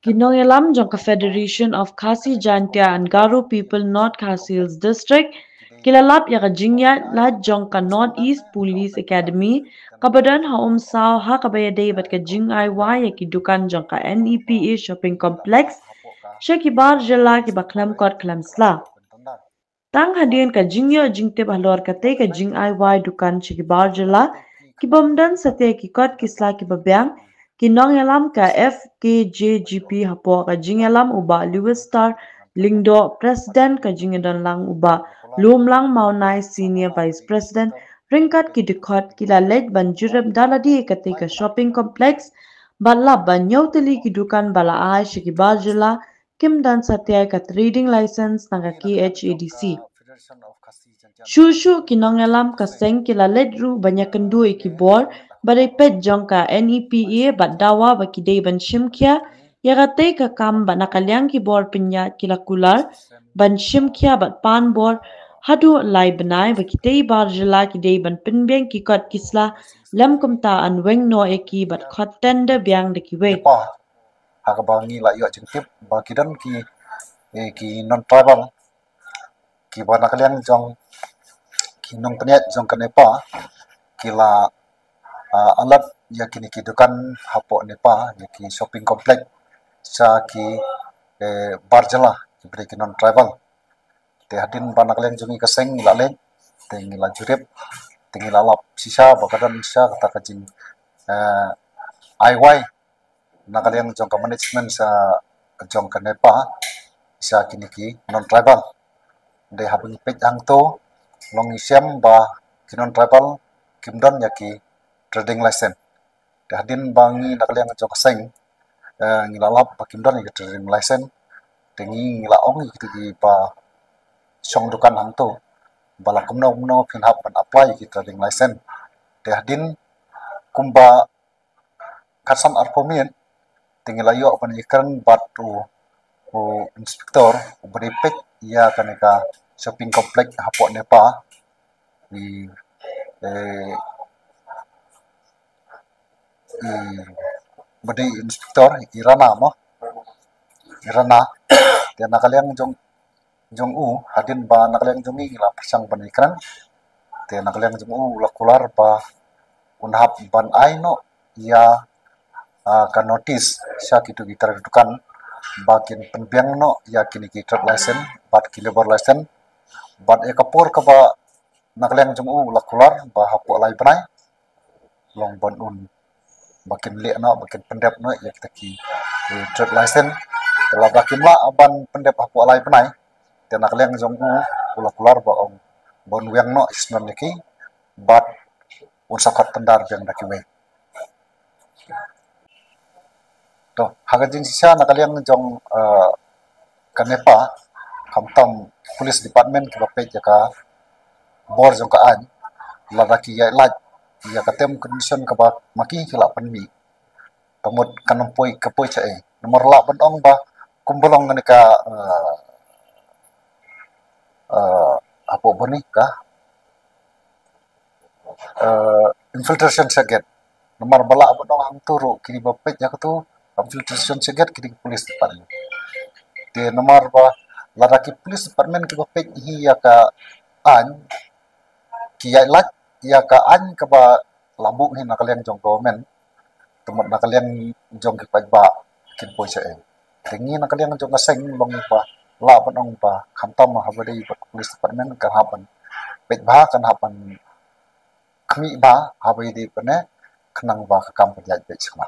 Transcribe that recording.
Kinongelam jongka Federation of Khasi Jantia and Garo People North Khasi Hills District kilalap yaka jingya la jongka North East Police Academy kabadan haom sao ha kabayade bat ka jing ai wa yaki dukan jongka NEPA Shopping Complex Shakibar jela ki baklam kot klamsla tang hadian ka jingyo jingte balor kate ka jing ai wa dukan Shakibar jela ki bomdan satya ki kot kisla ki babyang Kinong yalam ka FKJGP hapo ka jingalam uba Lewis Star Lingdo President ka jingadon lang uba Lumlang Maunai Senior Vice President ringkat ki dikot kila led ban jurab daladi kate ka shopping complex bala ban yauteli ki dukan bala ay shikibar jila kim dan satya ka trading license naga KHADC. Shushu kinongalam kaseng kila ledru banyak kendu ikibor badai pet jongka NEPA bat dawa bakidei ban shimkia yagate ka kam bat nakalyang kibor pinya kila kular ban shimkia bat pan bor hadu lai benai bakidei bar jela kidei ban pinbeng kikot kisla lem kumta an weng no eki bat khot tender biang dekiwe. Hakabangi la yo jengtip bakidan ki non tribal ki bana kalian jong ki nong keniat jong kenepa kila alat ya kini ki dukan hapo nepa ya ki shopping complex sa ki barjala ki beri ki non tribal te hadin bana kalian jongi kaseng la le te ngila jurip te ngila lap sisa bakadan sisa kata kajing IY nakaliang jong ka management sa jong ka nepa sa kiniki non tribal de habing pet ang to long isiam ba kinon tribal kimdon yaki trading license de hadin bangi nakaliang jong ka seng ngilalap ba kimdon yaki trading license de ngila ong yaki di ba song dukan ang to bala kumno pinhap ban apply yaki trading license de hadin kumba kasam arpomien tinggal ayo penyiaran batu inspektor beripek ia kaneka shopping complex hapok nepa di beri inspektor irana dia nakaliang jong hadin ba nakaliang jongi la persang penyiaran dia nakaliang jong lakular ba unhap ban aino ia kan notice sya kitu gitar dukan bakin penbiang no ya kini kita license bat labor license bat ekapur ka ba nakliang jung lakular ba hapo lai panai long bon bakin le no bakin pendep no ya kita ki trade license telah bakin la aban pendep hapo lai panai te nakliang jung lakular ba ong bon wiang no isnon ki bat unsakat tendar yang dakiwe to hagajin sisa nakaliang jong kanepa kamtam police department ki bapet jaka bor jong kaan ladaki ya laj ya katem condition ka ba maki kila panmi pamut kanampoi kapoi chae nomor la bandong ba kumbolong ka apo boni ka infiltration seget nomor bala bandong ang turu kini bapet jaka tu infiltration seget kini police department de nomor ba ladaki police department ki bapet hi ya ka an ki ya lak ya ka an ka ba labu hi nakalian jong government temot nakalian jong ki ba kin poise tingi nakalian jong seng long ba la banong ba khamtam habadi police department ka hapan pet ba kan hapan khmi ba habadi pane khnang ba ka kam pajat pe chma